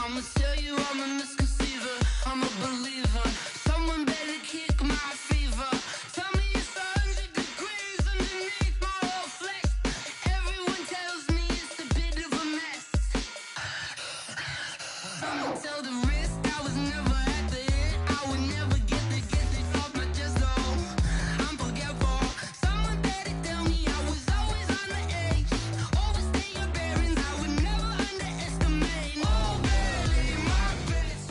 I'ma tell you I'm a misconceiver, I'm a believer. Someone better kick my fever. Tell me it's 100 degrees underneath my whole flesh. Everyone tells me it's a bit of a mess. I'ma tell the risk I was never at the end. I would never get this off my chest, though. I'm forgetful. Someone better tell me I was always on the edge. Overstay your bearings, I would never underestimate. Oh, barely my best.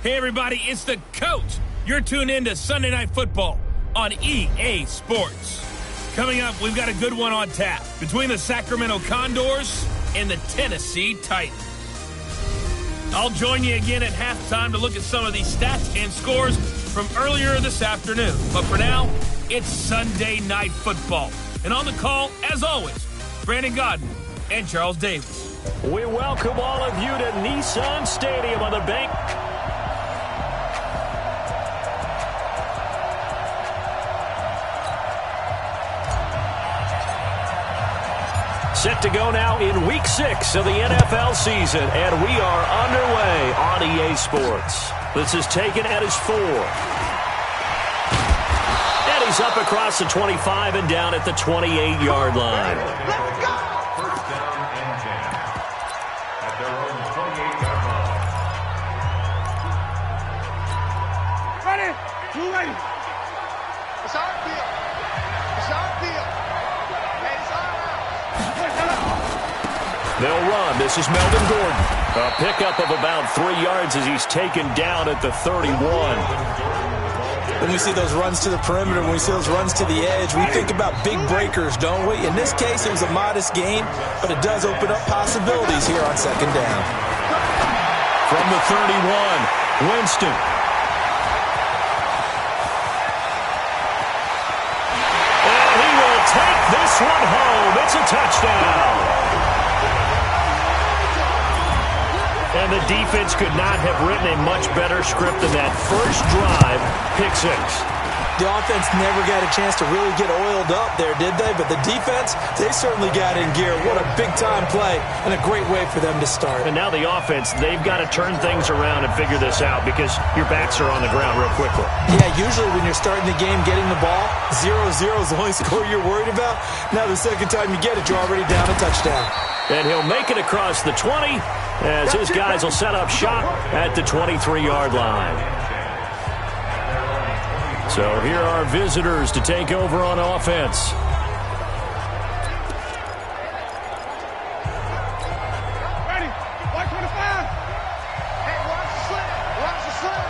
Hey everybody, it's the coach. You're tuned in to Sunday Night Football on EA Sports. Coming up, we've got a good one on tap between the Sacramento Condors and the Tennessee Titans. I'll join you again at halftime to look at some of these stats and scores from earlier this afternoon. But for now, it's Sunday Night Football. And on the call, as always, Brandon Godden and Charles Davis. We welcome all of you to Nissan Stadium on the bank. Set to go now in Week 6 of the NFL season, and we are underway on EA Sports. This is taken at his 4. And he's up across the 25 and down at the 28-yard line. Let's go! First down and 10 at their own 28-yard line. Ready? Who ready? It's our field. It's our field. And it's our house. They'll run. This is Melvin Gordon. A pickup of about 3 yards as he's taken down at the 31. When we see those runs to the perimeter, when we see those runs to the edge, we think about big breakers, don't we? In this case, it was a modest gain, but it does open up possibilities here on second down. From the 31, Winston. And he will take this one home. It's a touchdown. And the defense could not have written a much better script than that first drive, pick 6. The offense never got a chance to really get oiled up there, did they? But the defense, they certainly got in gear. What a big-time play and a great way for them to start. And now the offense, they've got to turn things around and figure this out because your backs are on the ground real quickly. Yeah, usually when you're starting the game, getting the ball, 0-0 is the only score you're worried about. Now the second time you get it, you're already down a touchdown. And he'll make it across the 20 as his guys will set up shop at the 23-yard line. So here are visitors to take over on offense. Ready? White 25. Hey, watch the slip. Watch the slip.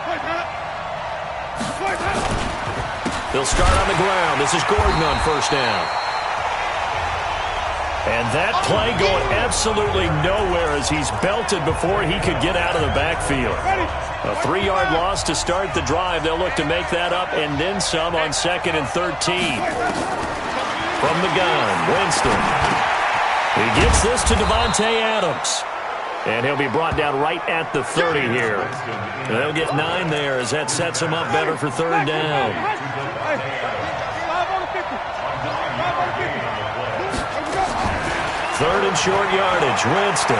Wait, man. They'll start on the ground. This is Gordon on first down. And that play going absolutely nowhere as he's belted before he could get out of the backfield. A 3-yard loss to start the drive. They'll look to make that up and then some on 2nd and 13. From the gun, Winston. He gets this to Devontae Adams. And he'll be brought down right at the 30 here. And they'll get 9 there as that sets him up better for third down. Third and short yardage, Winston.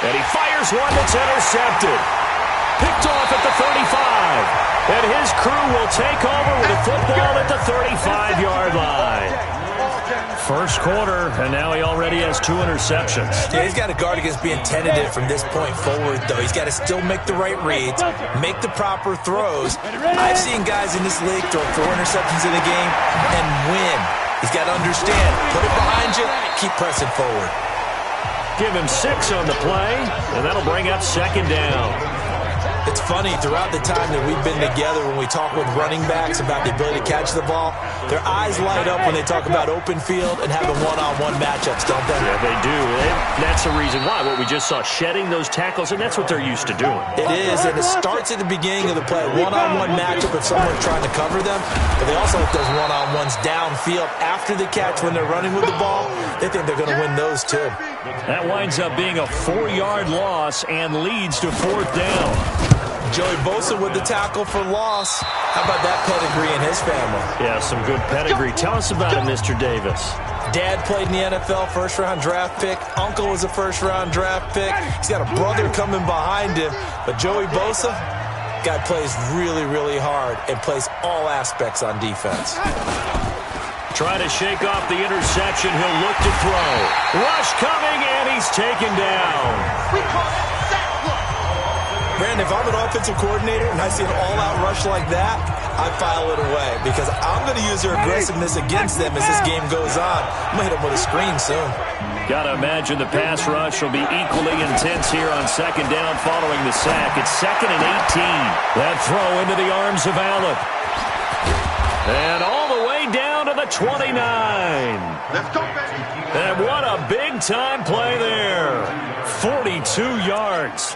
And he fires one that's intercepted. Picked off at the 35. And his crew will take over with a football at the 35-yard line. First quarter, and now he already has 2 interceptions. Yeah, he's got to guard against being tentative from this point forward, though. He's got to still make the right reads, make the proper throws. I've seen guys in this league throw 4 interceptions in a game and win. He's got to understand, put it behind you, keep pressing forward. Give him 6 on the play, and that'll bring up second down. It's funny, throughout the time that we've been together, when we talk with running backs about the ability to catch the ball, their eyes light up when they talk about open field and having one-on-one matchups, don't they? Yeah, they do. That's the reason why. What we just saw, shedding those tackles, and that's what they're used to doing. It is, and it starts at the beginning of the play, one-on-one matchup if someone's trying to cover them, but they also have those one-on-ones downfield after the catch when they're running with the ball. They think they're going to win those, too. That winds up being a 4-yard loss and leads to fourth down. Joey Bosa with the tackle for loss. How about that pedigree in his family? Yeah, some good pedigree. Tell us about it, Mr. Davis. Dad played in the NFL, first-round draft pick. Uncle was a first-round draft pick. He's got a brother coming behind him. But Joey Bosa, guy plays really, really hard and plays all aspects on defense. Trying to shake off the interception. He'll look to throw. Rush coming, and he's taken down. We call that sack block. Brandon, if I'm an offensive coordinator and I see an all-out rush like that, I file it away because I'm going to use their aggressiveness against them as this game goes on. I'm going to hit them with a screen soon. Got to imagine the pass rush will be equally intense here on second down following the sack. It's 2nd and 18. That throw into the arms of Allen. And all the way down to the 29. Let's go, baby. And what a big-time play there. 42 yards.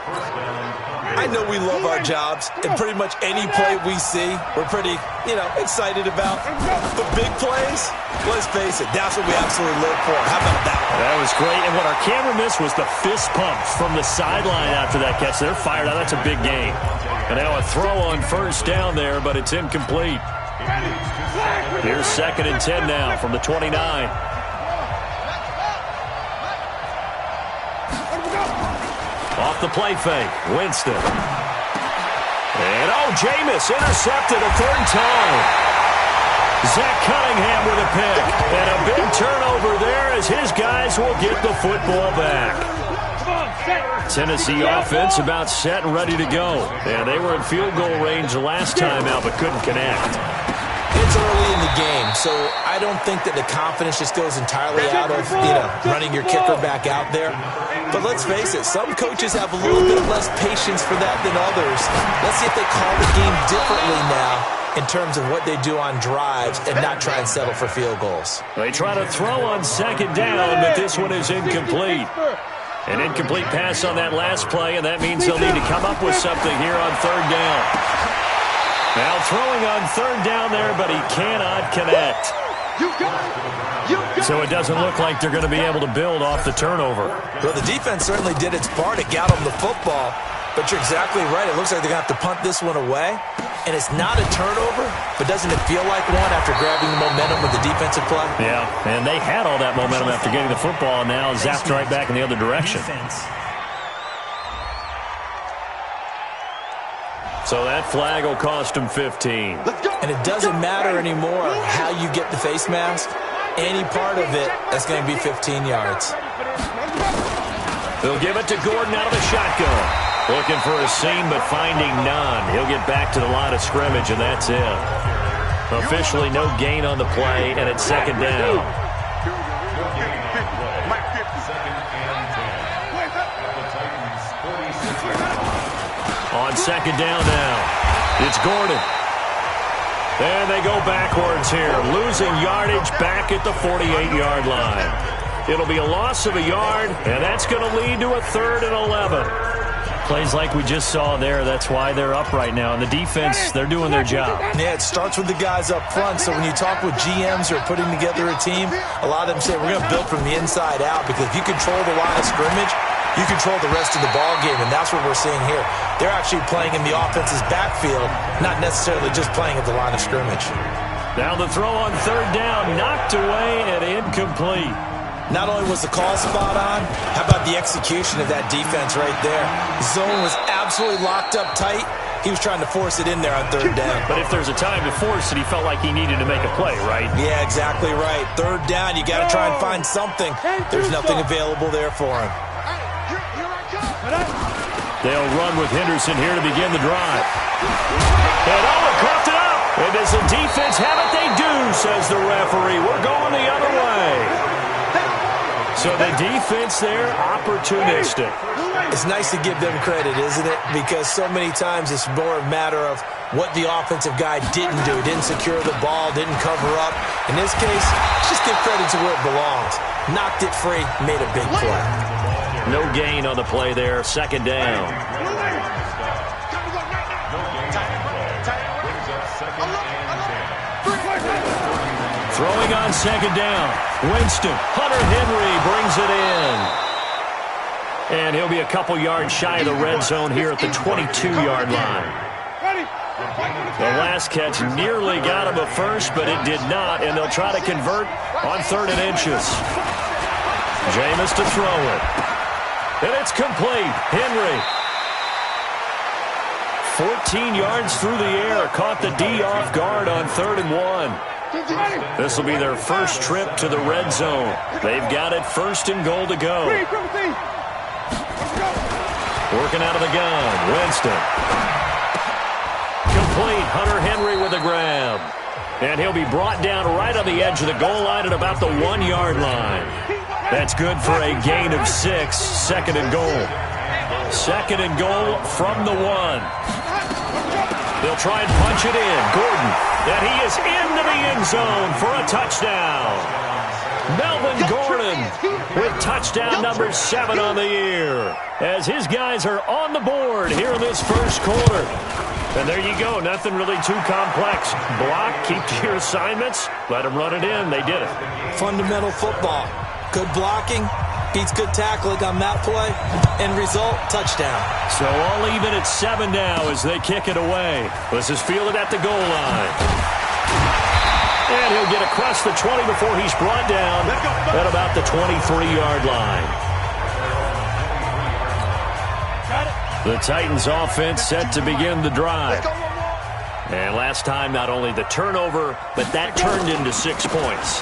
I know we love our jobs, and pretty much any play we see, we're pretty, excited about. But big plays, let's face it, that's what we absolutely live for. How about that? That was great, and what our camera missed was the fist pump from the sideline after that catch. They're fired out. That's a big game. And now a throw on first down there, but it's incomplete. Here's 2nd and 10 now from the 29. Off the play fake, Winston. And, Jameis intercepted a 3rd time. Zach Cunningham with a pick. And a big turnover there as his guys will get the football back. Tennessee offense about set and ready to go. And they were in field goal range the last time out but couldn't connect. It's early in the game, so I don't think that the confidence just goes entirely out of, running your kicker back out there. But let's face it, some coaches have a little bit less patience for that than others. Let's see if they call the game differently now in terms of what they do on drives and not try and settle for field goals. They try to throw on second down, but this one is incomplete. An incomplete pass on that last play, and that means they'll need to come up with something here on 3rd down. Now throwing on 3rd down there, but he cannot connect. So it doesn't look like they're going to be able to build off the turnover. Well, the defense certainly did its part to get them the football, but you're exactly right. It looks like they're going to have to punt this one away, and it's not a turnover, but doesn't it feel like one after grabbing the momentum with the defensive play? Yeah, and they had all that momentum after getting the football, and now zapped right back in the other direction. So that flag will cost him 15. And it doesn't matter anymore how you get the face mask. Any part of it, that's going to be 15 yards. They'll give it to Gordon out of the shotgun. Looking for a seam, but finding none. He'll get back to the line of scrimmage, and that's it. Officially no gain on the play, and it's 2nd down. On 2nd down now, it's Gordon. And they go backwards here, losing yardage back at the 48-yard line. It'll be a loss of a yard, and that's going to lead to a 3rd and 11. Plays like we just saw there, that's why they're up right now. And the defense, they're doing their job. Yeah, it starts with the guys up front. So when you talk with GMs who are putting together a team, a lot of them say we're going to build from the inside out, because if you control the line of scrimmage, you control the rest of the ball game, and that's what we're seeing here. They're actually playing in the offense's backfield, not necessarily just playing at the line of scrimmage. Now the throw on 3rd down, knocked away and incomplete. Not only was the call spot on, how about the execution of that defense right there? Zone was absolutely locked up tight. He was trying to force it in there on 3rd down. But if there's a time to force it, he felt like he needed to make a play, right? Yeah, exactly right. 3rd down, you got to try and find something. There's nothing available there for him. They'll run with Henderson here to begin the drive. And coughed it up. And does the defense have it? They do, says the referee. We're going the other way. So the defense there, opportunistic. It's nice to give them credit, isn't it? Because so many times it's more a matter of what the offensive guy didn't do. Didn't secure the ball, didn't cover up. In this case, just give credit to where it belongs. Knocked it free, made a big play. No gain on the play there, 2nd down. Throwing on 2nd down. Winston. Hunter Henry brings it in. And he'll be a couple yards shy of the red zone here at the 22-yard line. The last catch nearly got him a first, but it did not, and they'll try to convert on 3rd and inches. Jameis to throw it. And it's complete. Henry. 14 yards through the air. Caught the D off guard on 3rd and 1. This will be their first trip to the red zone. They've got it 1st and goal to go. Working out of the gun. Winston. Complete. Hunter Henry with a grab. And he'll be brought down right on the edge of the goal line at about the 1-yard line. That's good for a gain of 6. 2nd and goal. 2nd and goal from the 1. They'll try and punch it in. Gordon. And he is into the end zone for a touchdown. Melvin Gordon with touchdown number 7 on the year. As his guys are on the board here in this first quarter. And there you go. Nothing really too complex. Block, keep to your assignments, let them run it in. They did it. Fundamental football. Good blocking beats good tackling on that play. End result, touchdown. So all even at 7 now as they kick it away. This is fielded at the goal line. And he'll get across the 20 before he's brought down at about the 23-yard line. The Titans offense set to begin the drive. And last time, not only the turnover, but that turned into 6 points.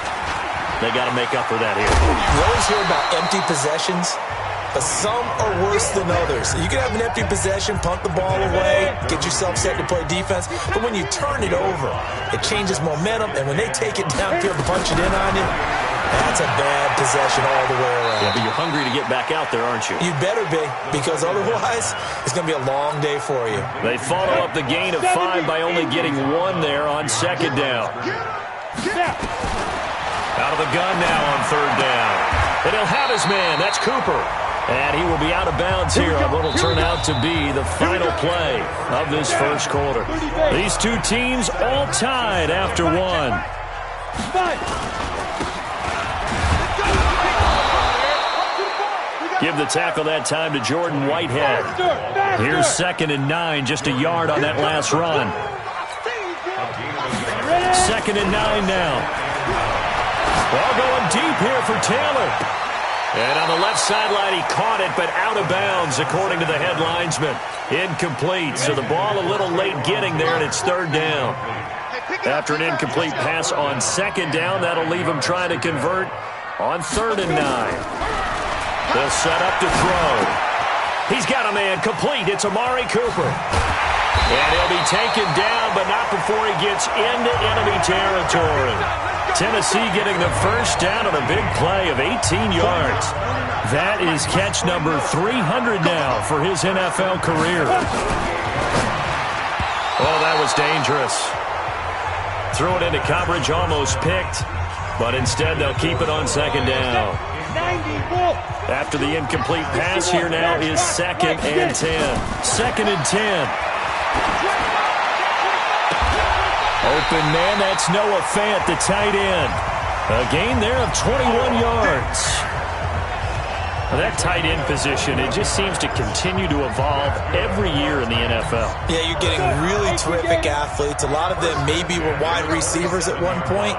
They got to make up for that here. You always hear about empty possessions, but some are worse than others. You can have an empty possession, punt the ball away, get yourself set to play defense, but when you turn it over, it changes momentum, and when they take it downfield and punch it in on you, that's a bad possession all the way around. Yeah, but you're hungry to get back out there, aren't you? You better be, because otherwise, it's going to be a long day for you. They follow up the gain of 5 by only getting 1 there on 2nd down. Out of the gun now on 3rd down. And he'll have his man. That's Cooper. And he will be out of bounds here on what will turn out to be the final play of this first quarter. These two teams all tied after 1. Give the tackle that time to Jordan Whitehead. Here's 2nd and 9, just a yard on that last run. 2nd and 9 now. Ball going deep here for Taylor. And on the left sideline, he caught it, but out of bounds, according to the head linesman. Incomplete, so the ball a little late getting there, and it's 3rd down. After an incomplete pass on 2nd down, that'll leave him trying to convert on 3rd and 9. They'll set up to throw. He's got a man complete. It's Amari Cooper. And he'll be taken down, but not before he gets into enemy territory. Tennessee getting the first down on a big play of 18 yards. That is catch number 300 now for his NFL career. Oh, that was dangerous. Threw it into coverage, almost picked, but instead they'll keep it on 2nd down. After the incomplete pass, here now is 2nd and 10. 2nd and 10. Open man, that's Noah Fant, the tight end. A gain there of 21 yards. Now that tight end position, it just seems to continue to evolve every year in the NFL. Yeah, you're getting really terrific athletes. A lot of them maybe were wide receivers at one point.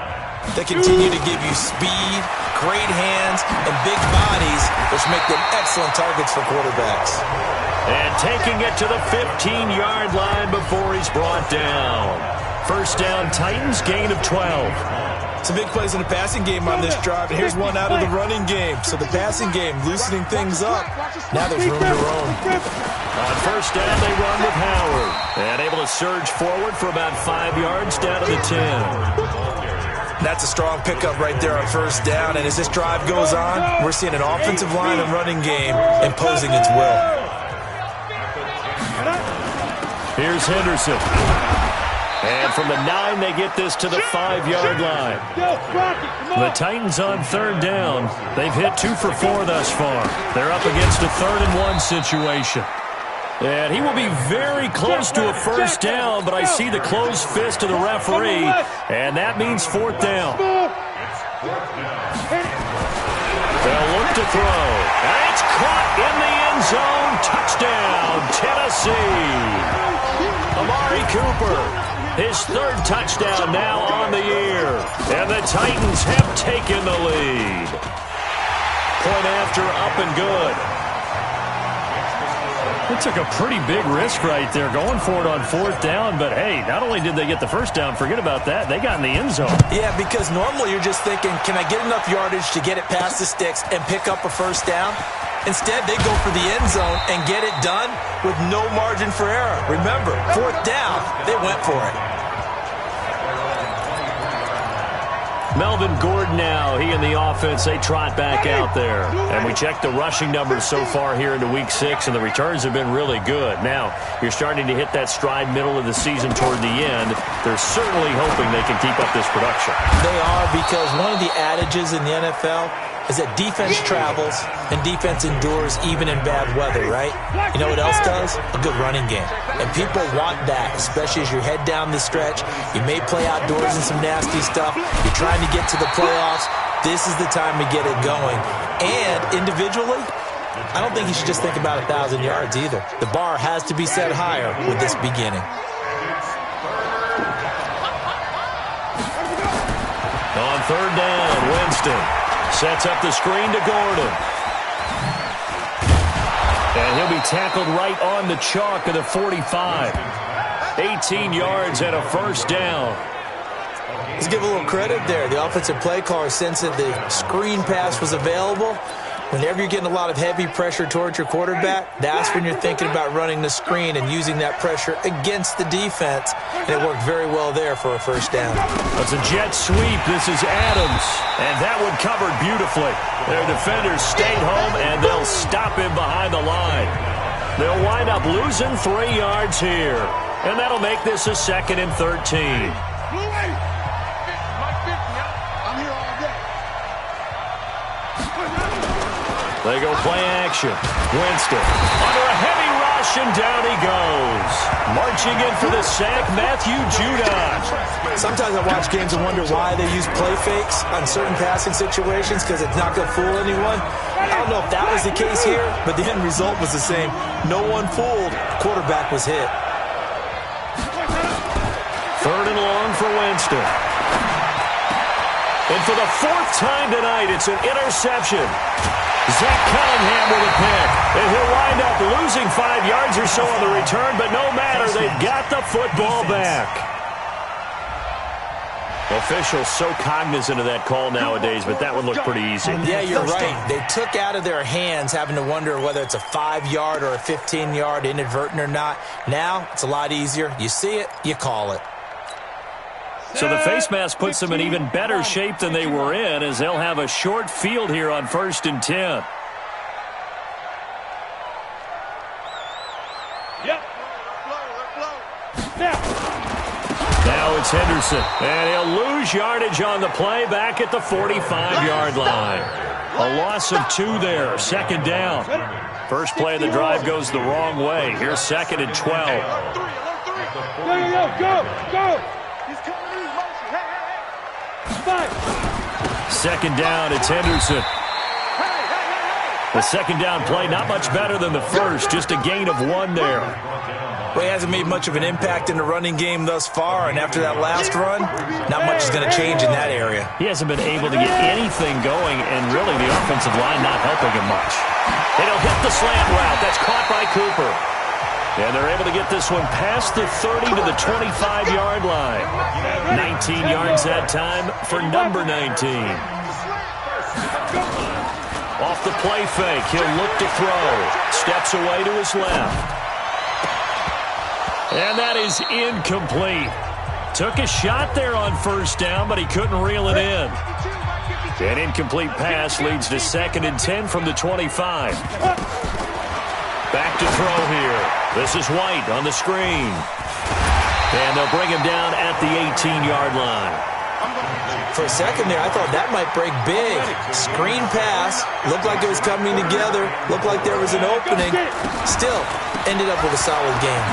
They continue to give you speed, great hands, and big bodies, which make them excellent targets for quarterbacks. And taking it to the 15-yard line before he's brought down. First down, Titans, gain of 12. Some big plays in the passing game on this drive, and here's one out of the running game. So the passing game loosening things up. Now there's room to roam. On first down, they run with Howard. And able to surge forward for about 5 yards down to the 10. That's a strong pickup right there on first down. And as this drive goes on, we're seeing an offensive line and running game imposing its will. Here's Henderson. And from the 9, they get this to the 5-yard line. The Titans on 3rd down. They've hit 2 for 4 thus far. They're up against a 3rd and 1 situation. And he will be very close to a first down, but I see the closed fist of the referee, and that means 4th down. They'll look to throw. And it's caught in the end zone. Touchdown, Tennessee. Amari Cooper, his third touchdown now on the year. And the Titans have taken the lead. Point after, up and good. They took a pretty big risk right there going for it on fourth down, but hey, not only did they get the first down, forget about that, they got in the end zone. Yeah, because normally you're just thinking, can I get enough yardage to get it past the sticks and pick up a first down? Instead, they go for the end zone and get it done with no margin for error. Remember, fourth down, they went for it. Melvin Gordon now, he and the offense, they trot back out there. And we check the rushing numbers so far here into Week 6, and the returns have been really good. Now, you're starting to hit that stride middle of the season toward the end. They're certainly hoping they can keep up this production. They are, because one of the adages in the NFL is that defense travels and defense endures even in bad weather, right? You know what else does? A good running game. And people want that, especially as you head down the stretch. You may play outdoors in some nasty stuff. You're trying to get to the playoffs. This is the time to get it going. And individually, I don't think you should just think about 1,000 yards either. The bar has to be set higher with this beginning. On third down, Winston sets up the screen to Gordon. And he'll be tackled right on the chalk of the 45. 18 yards and a first down. Let's give a little credit there. The offensive play caller sensed that the screen pass was available. Whenever you're getting a lot of heavy pressure towards your quarterback, that's when you're thinking about running the screen and using that pressure against the defense. And it worked very well there for a first down. It's a jet sweep. This is Adams. And that one covered beautifully. Their defenders stayed home, and they'll stop him behind the line. They'll wind up losing 3 yards here. And that'll make this a 2nd and 13. They go play action. Winston under a heavy rush, and down he goes. Marching in for the sack, Matthew Judon. Sometimes I watch games and wonder why they use play fakes on certain passing situations, because it's not going to fool anyone. I don't know if that was the case here, but the end result was the same. No one fooled. Quarterback was hit. Third and long for Winston. And for the 4th time tonight, it's an interception. Zach Cunningham with a pick. And he'll wind up losing 5 yards or so on the return, but no matter, they've got the football back. Officials so cognizant of that call nowadays, but that one looked pretty easy. Yeah, you're right. They took out of their hands having to wonder whether it's a 5-yard or a 15-yard inadvertent or not. Now, it's a lot easier. You see it, you call it. So the face mask puts them in even better shape than they were in, as they'll have a short field here on 1st and 10. Yep. Now it's Henderson, and he'll lose yardage on the play back at the 45-yard line. A loss of 2 there, 2nd down. First play of the drive goes the wrong way. Here's 2nd and 12. Go. 2nd down, it's Henderson. The 2nd down play, not much better than the first, just a gain of 1 there. Well, he hasn't made much of an impact in the running game thus far, and after that last run, not much is going to change in that area. He hasn't been able to get anything going, and really the offensive line not helping him much. And he'll hit the slant route. That's caught by Cooper. And they're able to get this one past the 30 to the 25-yard line. 19 yards that time for number 19. Off the play fake, he'll look to throw. Steps away to his left. And that is incomplete. Took a shot there on 1st down, but he couldn't reel it in. An incomplete pass leads to 2nd and 10 from the 25. Back to throw here. This is White on the screen. And they'll bring him down at the 18-yard line. For a second there, I thought that might break big. Screen pass. Looked like it was coming together. Looked like there was an opening. Still, ended up with a solid game.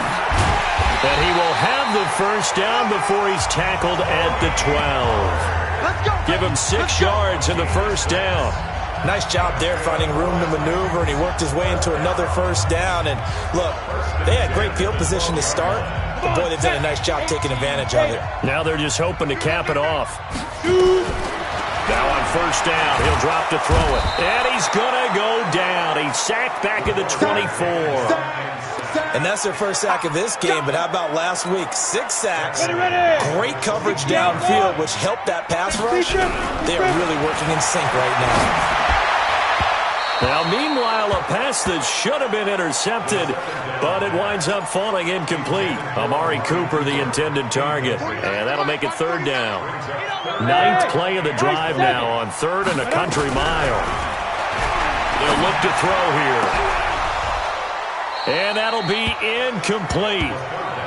And he will have the first down before he's tackled at the 12. Give him 6 yards in the first down. Nice job there finding room to maneuver, and he worked his way into another first down. And look, they had great field position to start, but boy, they've done a nice job taking advantage of it. Now they're just hoping to cap it off. Now on first down, he'll drop to throw it. And he's going to go down. He's sacked back at the 24. And that's their first sack of this game, but how about last week? 6 sacks, great coverage downfield, which helped that pass rush. They are really working in sync right now. Now, meanwhile, a pass that should have been intercepted, but it winds up falling incomplete. Amari Cooper, the intended target, and that'll make it third down. 9th play of the drive now on 3rd and a country mile. They'll look to throw here. And that'll be incomplete.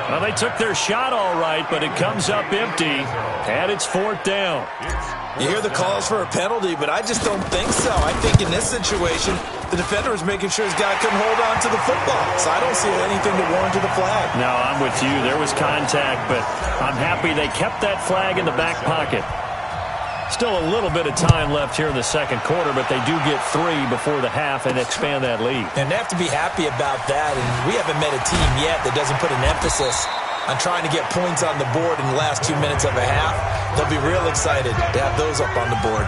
Well, they took their shot all right, but it comes up empty, and it's 4th down. You hear the calls for a penalty, but I just don't think so. I think in this situation, the defender is making sure his guy couldn't hold on to the football. So I don't see anything to warrant the flag. No, I'm with you. There was contact, but I'm happy they kept that flag in the back pocket. Still a little bit of time left here in the second quarter, but they do get 3 before the half and expand that lead. And they have to be happy about that. And we haven't met a team yet that doesn't put an emphasis on trying to get points on the board in the last 2 minutes of a half. They'll be real excited to have those up on the board.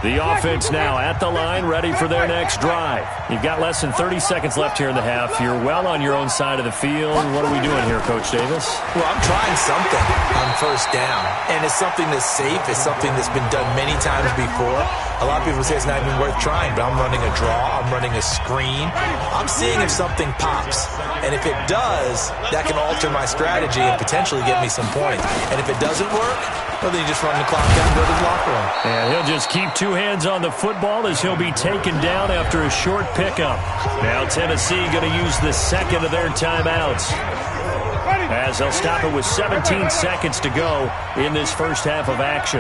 The offense now at the line, ready for their next drive. You've got less than 30 seconds left here in the half. You're well on your own side of the field. What are we doing here, Coach Davis? Well, I'm trying something on first down. And it's something that's safe. It's something that's been done many times before. A lot of people say it's not even worth trying, but I'm running a draw. I'm running a screen. I'm seeing if something pops. And if it does, that can alter my strategy and potentially get me some points. And if it doesn't work, well, then you just run the clock down and go to the locker room. And he'll just keep 2 hands on the football as he'll be taken down after a short pickup. Now Tennessee going to use the second of their timeouts, as they'll stop it with 17 seconds to go in this first half of action.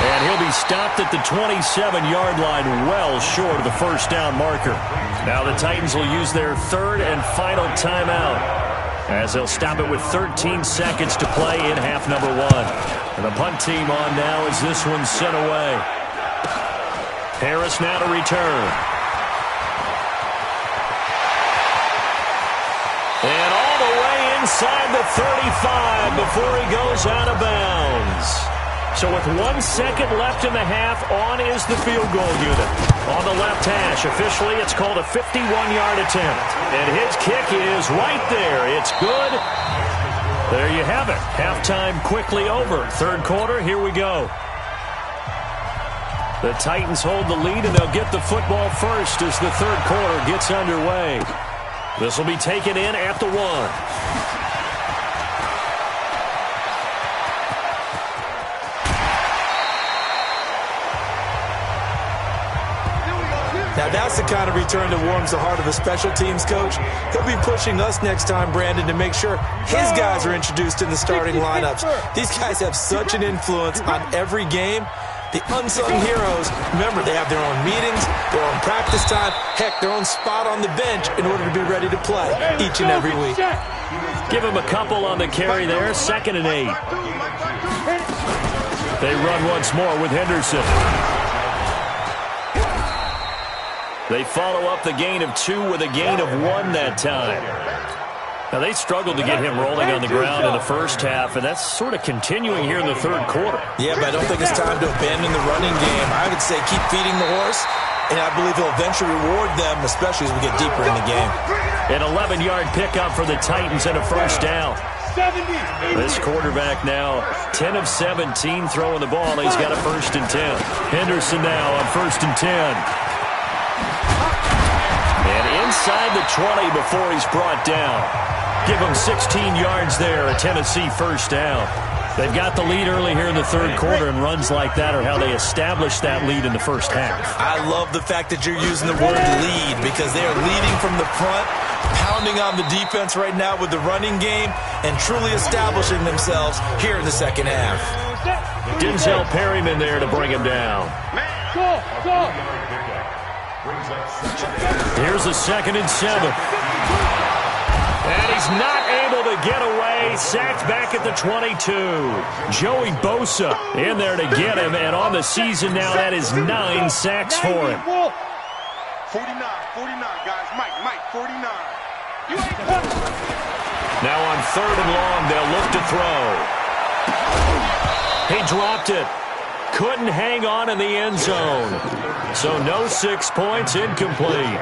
And he'll be stopped at the 27-yard line, well short of the first down marker. Now the Titans will use their 3rd and final timeout, as they'll stop it with 13 seconds to play in half number 1. And the punt team on now as this one's sent away. Harris now to return. And all the way inside the 35 before he goes out of bounds. So with 1 second left in the half, on is the field goal unit. On the left hash, officially it's called a 51-yard attempt. And his kick is right there. It's good. There you have it. Halftime quickly over. Third quarter, here we go. The Titans hold the lead, and they'll get the football first as the third quarter gets underway. This will be taken in at the 1. Now, that's the kind of return that warms the heart of a special teams coach. He'll be pushing us next time, Brandon, to make sure his guys are introduced in the starting lineups. These guys have such an influence on every game. The unsung heroes, remember, they have their own meetings, their own practice time, heck, their own spot on the bench in order to be ready to play each and every week. Give him a couple on the carry there, 2nd and 8. They run once more with Henderson. They follow up the gain of 2 with a gain of 1 that time. Now, they struggled to get him rolling on the ground in the first half, and that's sort of continuing here in the third quarter. Yeah, but I don't think it's time to abandon the running game. I would say keep feeding the horse, and I believe he'll eventually reward them, especially as we get deeper in the game. An 11-yard pickup for the Titans and a first down. This quarterback now 10 of 17 throwing the ball. He's got a 1st and 10. Henderson now on 1st and 10. And inside the 20 before he's brought down. Give him 16 yards there, a Tennessee first down. They've got the lead early here in the third quarter, and runs like that are how they establish that lead in the first half. I love the fact that you're using the word lead, because they are leading from the front, pounding on the defense right now with the running game, and truly establishing themselves here in the second half. Denzel Perryman there to bring him down. Here's a 2nd and 7. And he's not able to get away. Sacked back at the 22. Joey Bosa in there to get him. And on the season now, that is 9 sacks for him. 49, guys. Mike, 49. Now on 3rd and long, they'll look to throw. He dropped it. Couldn't hang on in the end zone. So no 6 points, incomplete.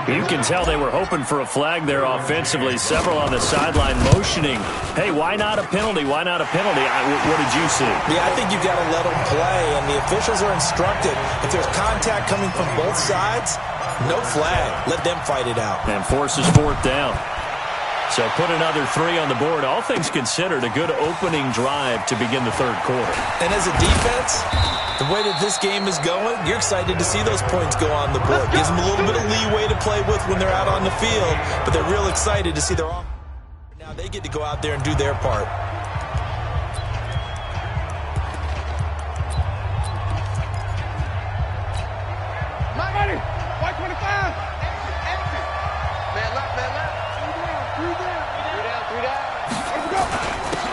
You can tell they were hoping for a flag there offensively. Several on the sideline motioning. Hey, why not a penalty? Why not a penalty? What did you see? Yeah, I think you've got to let them play, and the officials are instructed. If there's contact coming from both sides, no flag. Let them fight it out. And forces 4th down. So put another 3 on the board. All things considered, a good opening drive to begin the 3rd quarter. And as a defense, the way that this game is going, you're excited to see those points go on the board. Gives them a little bit of leeway to play with when they're out on the field, but they're real excited to see their offense. Now they get to go out there and do their part. Ready. White 25. Man left. 3 down.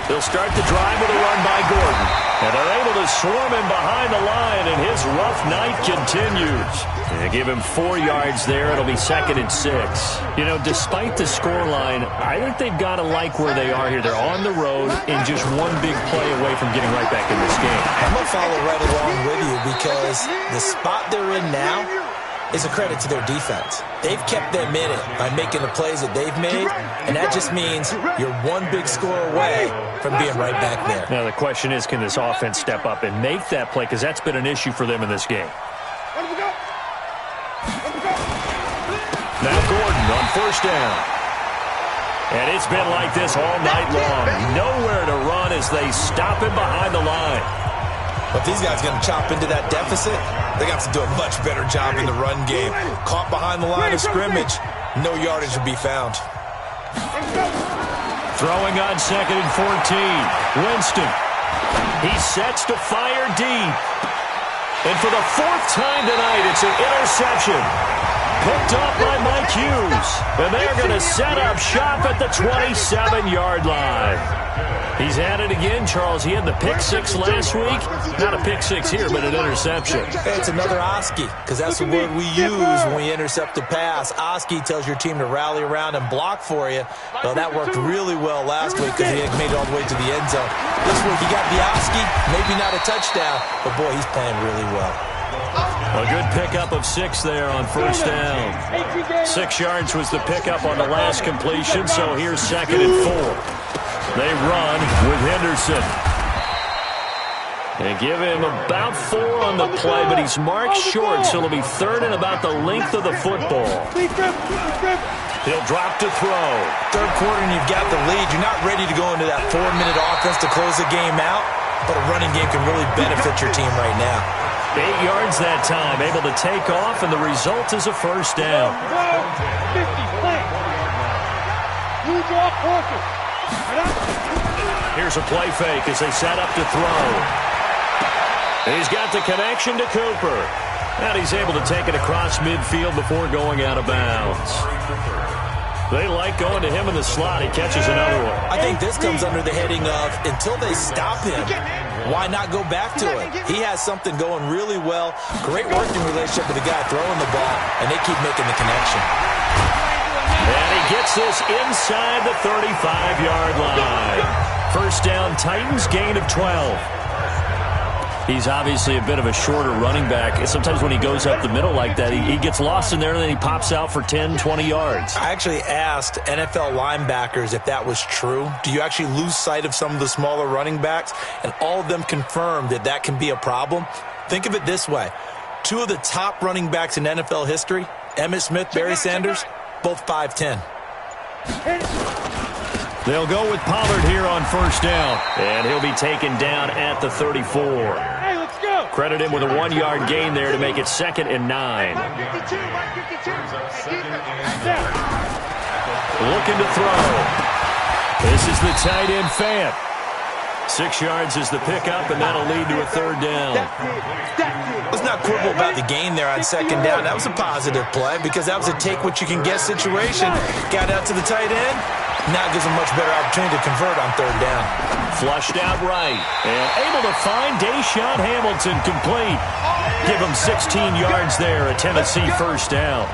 They'll start the drive with a run by Gordon. And they're able to swarm him behind the line, and his rough night continues. They give him 4 yards there. It'll be 2nd and 6. You know, despite the scoreline, I think they've got to like where they are here. They're on the road and just one big play away from getting right back in this game. I'm going to follow right along with you because the spot they're in now is a credit to their defense. They've kept them in it by making the plays that they've made, and that just means you're one big score away from being right back there. Now the question is, can this offense step up and make that play? Because that's been an issue for them in this game. Now Gordon on 1st down. And it's been like this all night long. Nowhere to run as they stop him behind the line. But these guys are going to chop into that deficit. They're going to have to do a much better job in the run game. Caught behind the line of scrimmage, no yardage will be found. Throwing on 2nd and 14. Winston. He sets to fire deep. And for the 4th time tonight, it's an interception. Picked up by Mike Hughes. And they're going to set up shop at the 27-yard line. He's had it again, Charles. He had the pick 6 last week. Not a pick 6 here, but an interception. It's another Oski, because that's the word we use when we intercept a pass. Oski tells your team to rally around and block for you. Well, that worked really well last week because he had made it all the way to the end zone. This week he got the Oski, maybe not a touchdown, but boy, he's playing really well. A good pickup of 6 there on 1st down. 6 yards was the pickup on the last completion, so here's 2nd and 4. They run with Henderson. They give him about 4 on the play, but he's marked short, so it'll be 3rd and about the length of the football. He'll drop to throw. 3rd quarter and you've got the lead. You're not ready to go into that 4-minute offense to close the game out, but a running game can really benefit your team right now. 8 yards that time, able to take off, and the result is a 1st down. Here's a play fake as they set up to throw. He's got the connection to Cooper. And he's able to take it across midfield before going out of bounds. They like going to him in the slot. He catches another one. I think this comes under the heading of until they stop him, why not go back to it? He has something going really well. Great working relationship with the guy throwing the ball, and they keep making the connection. And he gets this inside the 35-yard line. 1st down, Titans, gain of 12. He's obviously a bit of a shorter running back. Sometimes when he goes up the middle like that, he gets lost in there, and then he pops out for 10, 20 yards. I actually asked NFL linebackers if that was true. Do you actually lose sight of some of the smaller running backs? And all of them confirmed that that can be a problem. Think of it this way. 2 of the top running backs in NFL history, Emmitt Smith, Barry Sanders, both 5'10". They'll go with Pollard here on 1st down. And he'll be taken down at the 34. Hey, let's go. Credit him with a 1-yard gain there to make it 2nd and 9. Looking to throw. This is the tight end Fant. 6 yards is the pickup, and that'll lead to a 3rd down. Let's not quibble about the gain there on 2nd down. That was a positive play because that was a take-what-you-can-get situation. Got out to the tight end, Now gives them much better opportunity to convert on third down. Flushed out right. And able to find Deshaun Hamilton complete. Give him 16 yards there, a Tennessee first down.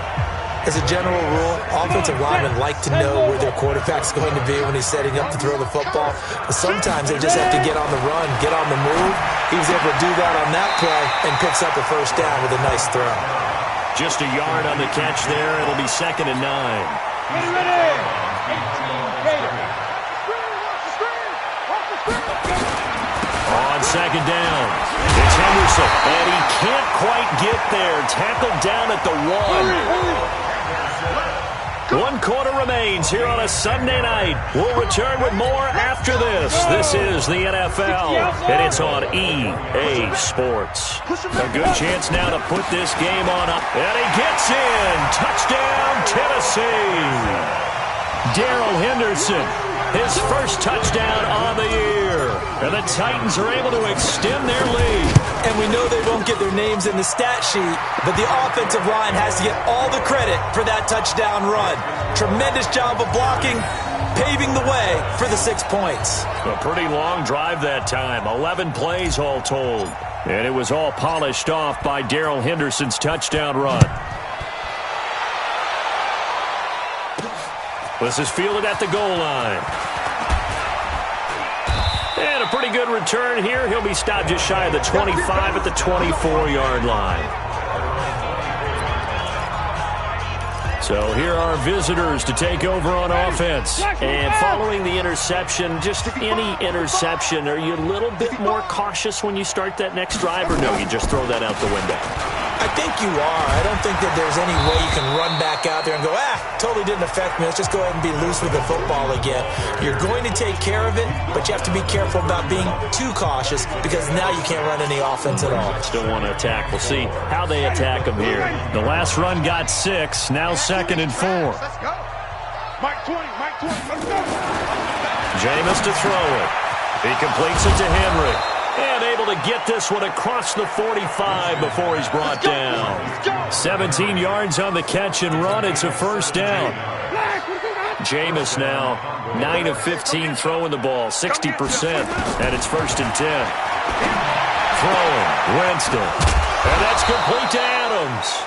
As a general rule, offensive linemen like to know where their quarterback's going to be when he's setting up to throw the football. But sometimes they just have to get on the run, get on the move. He was able to do that on that play and picks up a first down with a nice throw. Just a yard on the catch there. It'll be 2nd and 9. On 2nd down, it's Henderson, and he can't quite get there. Tackled down at the 1. 1 quarter remains here on a Sunday night. We'll return with more after this. This is the NFL, and it's on EA Sports. A good chance now to put this game on up. And he gets in. Touchdown, Tennessee. Darrell Henderson, his first touchdown on the year. And the Titans are able to extend their lead. And we know they won't get their names in the stat sheet, but the offensive line has to get all the credit for that touchdown run. Tremendous job of blocking, paving the way for the 6 points. A pretty long drive that time, 11 plays all told. And it was all polished off by Darrell Henderson's touchdown run. This is fielded at the goal line. And a pretty good return here. He'll be stopped just shy of the 25 at the 24-yard line. So here are visitors to take over on offense. And following the interception, just any interception, are you a little bit more cautious when you start that next drive, or no, you just throw that out the window? I think you are. I don't think that there's any way you can run back out there and go, totally didn't affect me. Let's just go ahead and be loose with the football again. You're going to take care of it, but you have to be careful about being too cautious because now you can't run any offense at all. Still want to attack. We'll see how they attack them here. The last run got 6, now 2nd and 4. Let's go. Mike 20, let's go. Jameis to throw it. He completes it to Henry. And able to get this one across the 45 before he's brought down. 17 yards on the catch and run. It's a first down. Jameis now 9 of 15 throwing the ball, 60%. And it's 1st and 10. Throwing, Winston. And that's complete to Adams.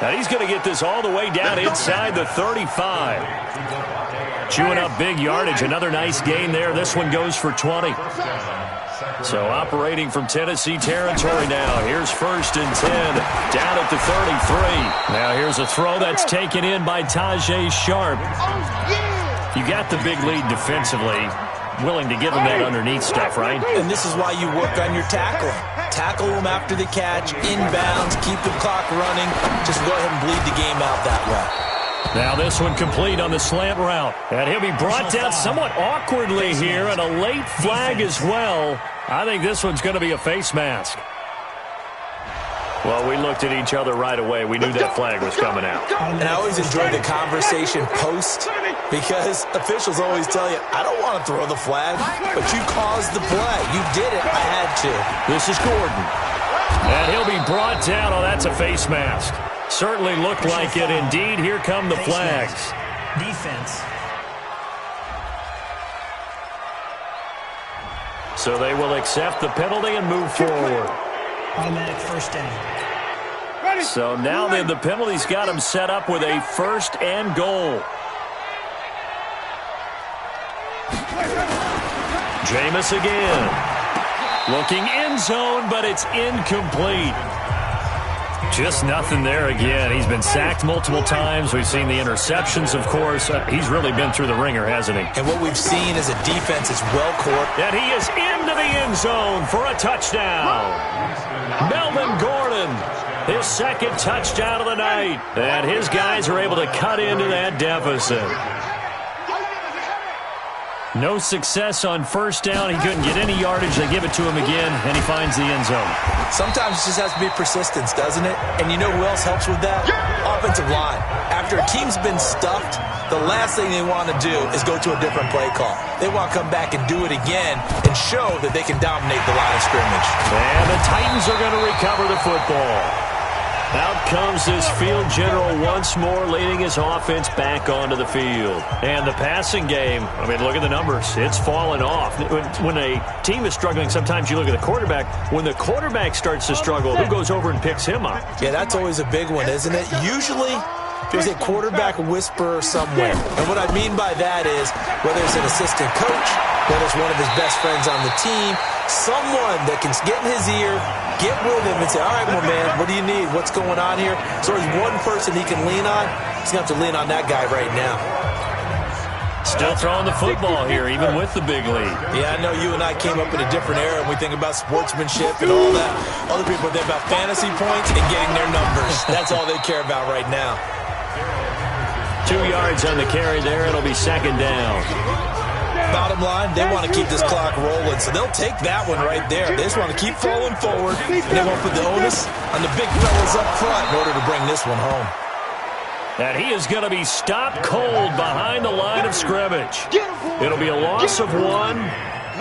And he's going to get this all the way down inside the 35. Chewing up big yardage. Another nice gain there. This one goes for 20. So operating from Tennessee territory now. Here's 1st and 10. Down at the 33. Now here's a throw that's taken in by Tajay Sharp. You got the big lead defensively. Willing to give him that underneath stuff, right? And this is why you work on your tackling. Tackle him after the catch, inbounds, keep the clock running. Just go ahead and bleed the game out that way. Now this one complete on the slant route. And he'll be brought down somewhat awkwardly here, and a late flag as well. I think this one's going to be a face mask. Well, we looked at each other right away. We knew that flag was coming out. And I always enjoy the conversation post because officials always tell you, I don't want to throw the flag, but you caused the play. You did it. I had to. This is Gordon. And he'll be brought down. Oh, that's a face mask. Certainly looked like it. Indeed, here come the flags. Defense. So they will accept the penalty and move forward. Automatic first down. So now then the penalty's got him set up with a 1st and goal. Jameis again. Looking end zone, but it's incomplete. Just nothing there again. He's been sacked multiple times. We've seen the interceptions, of course. He's really been through the ringer, hasn't he? And what we've seen is a defense is well-coordinated. And he is into the end zone for a touchdown. Melvin Gordon, his 2nd touchdown of the night. And his guys are able to cut into that deficit. No success on 1st down. He couldn't get any yardage. They give it to him again, and he finds the end zone. Sometimes it just has to be persistence, doesn't it? And you know who else helps with that? Offensive line. After a team's been stuffed, the last thing they want to do is go to a different play call. They want to come back and do it again and show that they can dominate the line of scrimmage. And the Titans are going to recover the football. Out comes this field general once more, leading his offense back onto the field. And the passing game, I mean, look at the numbers. It's fallen off. When a team is struggling, sometimes you look at the quarterback. When the quarterback starts to struggle, who goes over and picks him up? Yeah, that's always a big one, isn't it? Usually there's a quarterback whisperer somewhere. And what I mean by that is whether it's an assistant coach, whether it's one of his best friends on the team, someone that can get in his ear, get with him and say, all right, well, man, what do you need? What's going on here? So there's one person he can lean on. He's going to have to lean on that guy right now. Still throwing the football here, even with the big lead. Yeah, I know you and I came up in a different era, and we think about sportsmanship and all that. Other people think about fantasy points and getting their numbers. That's all they care about right now. 2 yards on the carry there. It'll be second down. Bottom line, they want to keep this clock rolling, so they'll take that one right there. They just want to keep falling forward, and they won't put the onus on the big fellas up front in order to bring this one home. And he is going to be stopped cold behind the line of scrimmage. It'll be a loss of 1,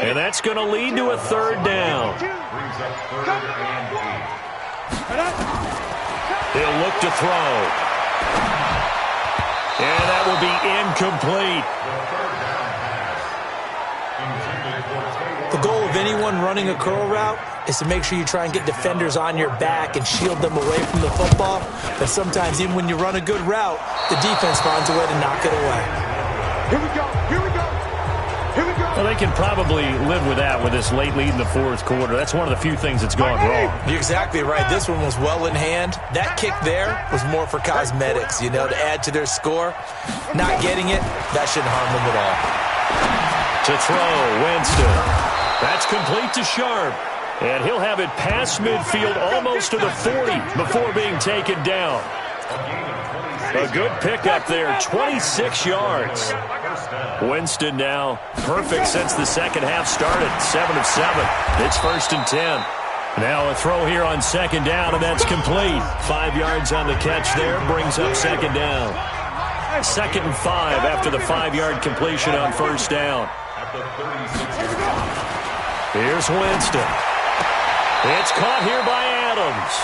and that's going to lead to a third down. He'll look to throw. And that will be incomplete. The goal of anyone running a curl route is to make sure you try and get defenders on your back and shield them away from the football. But sometimes even when you run a good route, the defense finds a way to knock it away. Here we go. Here we go. Here we go. Well, they can probably live with that with this late lead in the fourth quarter. That's one of the few things that's gone wrong. You're exactly right. This one was well in hand. That kick there was more for cosmetics, you know, to add to their score. Not getting it, that shouldn't harm them at all. To throw, Winston. That's complete to Sharp. And he'll have it past midfield almost to the 40 before being taken down. A good pickup there, 26 yards. Winston now perfect since the second half started, 7 of 7. It's 1st and 10. Now a throw here on second down, and that's complete. 5 yards on the catch there, brings up second down. 2nd and 5 after the 5-yard completion on first down. Here's Winston. It's caught here by Adams.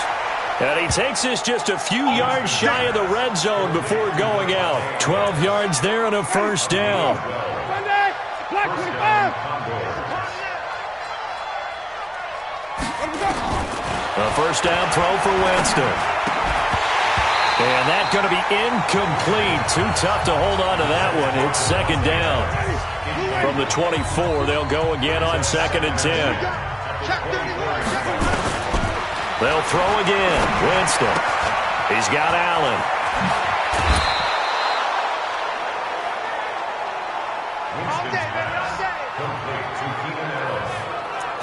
And he takes this just a few yards shy of the red zone before going out. 12 yards there and a first down. A first down throw for Winston. And that's going to be incomplete. Too tough to hold on to that one. It's second down. From the 24, they'll go again on 2nd and 10. They'll throw again. Winston. He's got Allen.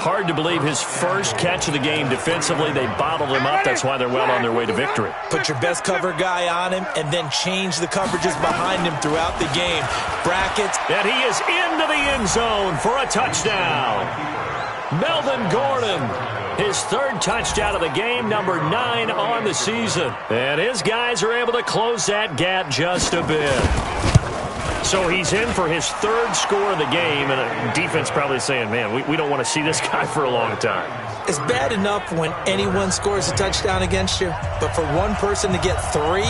Hard to believe his first catch of the game defensively. They bottled him up. That's why they're well on their way to victory. Put your best cover guy on him and then change the coverages behind him throughout the game. Brackets. And he is into the end zone for a touchdown. Melvin Gordon, his 3rd touchdown of the game, number 9 on the season. And his guys are able to close that gap just a bit. So he's in for his 3rd score of the game, and the defense probably saying, man, we don't want to see this guy for a long time. It's bad enough when anyone scores a touchdown against you, but for one person to get 3,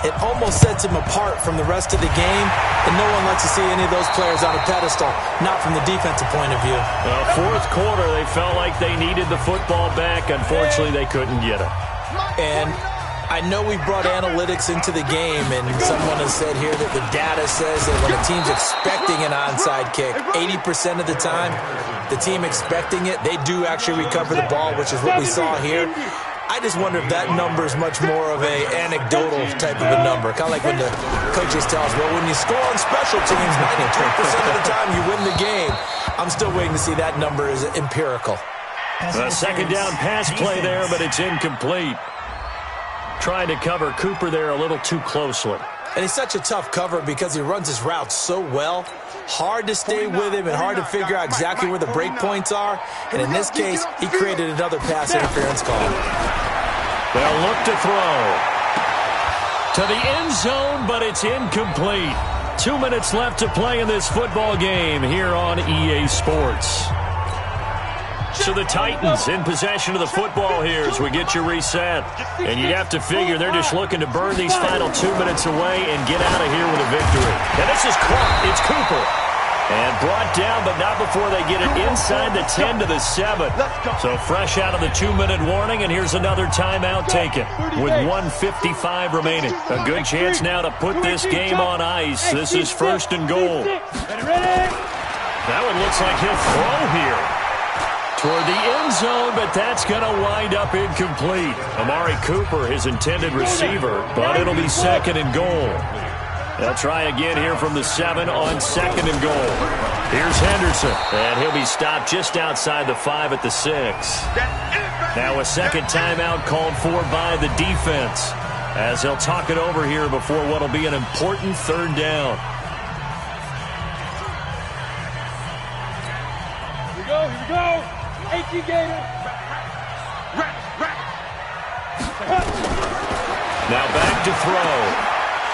it almost sets him apart from the rest of the game, and no one likes to see any of those players on a pedestal, not from the defensive point of view. Well, fourth quarter, they felt like they needed the football back. Unfortunately, they couldn't get it. And I know we brought analytics into the game, and someone has said here that the data says that when a team's expecting an onside kick, 80% of the time, the team expecting it, they do actually recover the ball, which is what we saw here. I just wonder if that number is much more of a anecdotal type of a number. Kind of like when the coaches tell us, well, when you score on special teams, 93% of the time you win the game. I'm still waiting to see that number is empirical. A second down pass play there, but it's incomplete. Trying to cover Cooper there a little too closely. And he's such a tough cover because he runs his routes so well. Hard to stay with him and hard to figure out exactly where the break points are. And in this case, he created another pass interference call. They'll look to throw. To the end zone, but it's incomplete. 2 minutes left to play in this football game here on EA Sports. So the Titans in possession of the football here as we get you reset. And you'd have to figure they're just looking to burn these final 2 minutes away and get out of here with a victory. And this is caught. It's Cooper. And brought down, but not before they get it inside the 10 to the 7. So fresh out of the 2-minute warning, and here's another timeout taken with 1:55 remaining. A good chance now to put this game on ice. This is 1st and goal. That one looks like he'll throw here toward the end zone, but that's going to wind up incomplete. Amari Cooper, his intended receiver, but it'll be 2nd and goal. They'll try again here from the 7 on 2nd and goal. Here's Henderson, and he'll be stopped just outside the 5 at the 6. Now a second timeout called for by the defense as they'll talk it over here before what will be an important 3rd down. Here we go. 18 Gator. Now back to throw.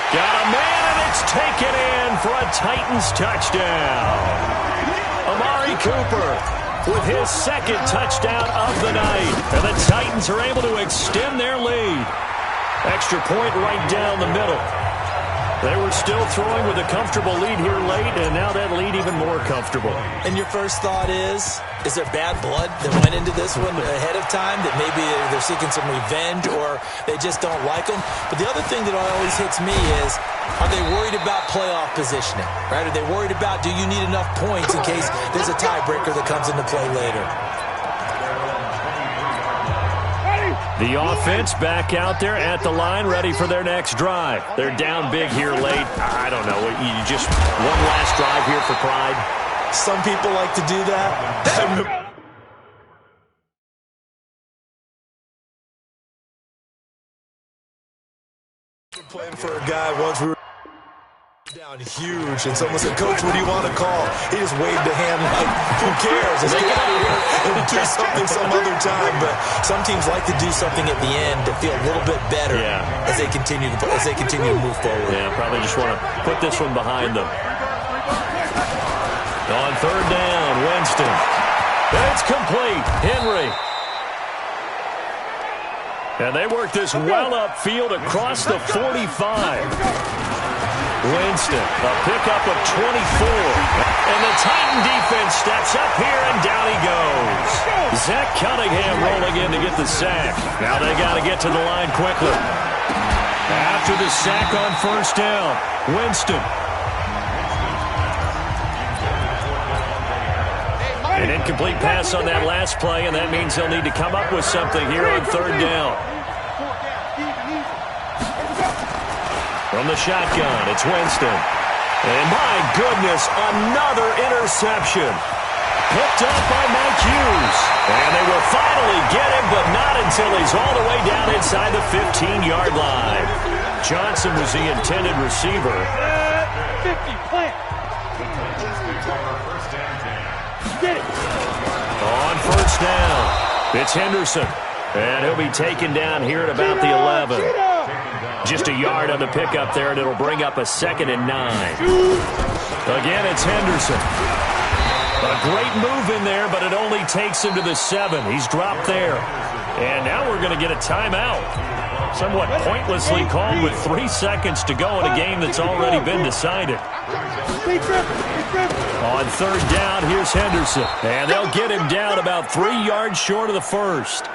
Got a man, and it's taken in for a Titans touchdown. Amari Cooper with his 2nd touchdown of the night. And the Titans are able to extend their lead. Extra point right down the middle. They were still throwing with a comfortable lead here late, and now that lead even more comfortable. And your first thought is there bad blood that went into this one ahead of time, that maybe they're seeking some revenge or they just don't like them? But the other thing that always hits me is, are they worried about playoff positioning, right? Are they worried about, do you need enough points in case there's a tiebreaker that comes into play later? The offense back out there at the line, ready for their next drive. They're down big here late. I don't know. You just one last drive here for pride. Some people like to do that. Playing for a guy once we were down huge, and someone said, "Coach, what do you want to call?" He just waved a hand like, who cares? Let's get out of here and do something some other time. But some teams like to do something at the end to feel a little bit better as they continue to move forward. Yeah, probably just want to put this one behind them. On 3rd down, Winston. It's complete. Henry. And they work this well upfield across the 45. Winston, a pickup of 24. And the Titan defense steps up here, and down he goes. Zach Cunningham rolling in to get the sack. Now they got to get to the line quickly. After the sack on 1st down, Winston. An incomplete pass on that last play, and that means they'll need to come up with something here on 3rd down. From the shotgun, it's Winston. And my goodness, another interception. Picked up by Mike Hughes. And they will finally get him, but not until he's all the way down inside the 15-yard line. Johnson was the intended receiver. 50, plant. On 1st down, it's Henderson. And he'll be taken down here at about the 11. Just a yard on the pickup there, and it'll bring up a 2nd and 9. Again, it's Henderson. A great move in there, but it only takes him to the 7. He's dropped there. And now we're going to get a timeout. Somewhat pointlessly called with 3 seconds to go in a game that's already been decided. On 3rd down, here's Henderson. And they'll get him down about 3 yards short of the 1st.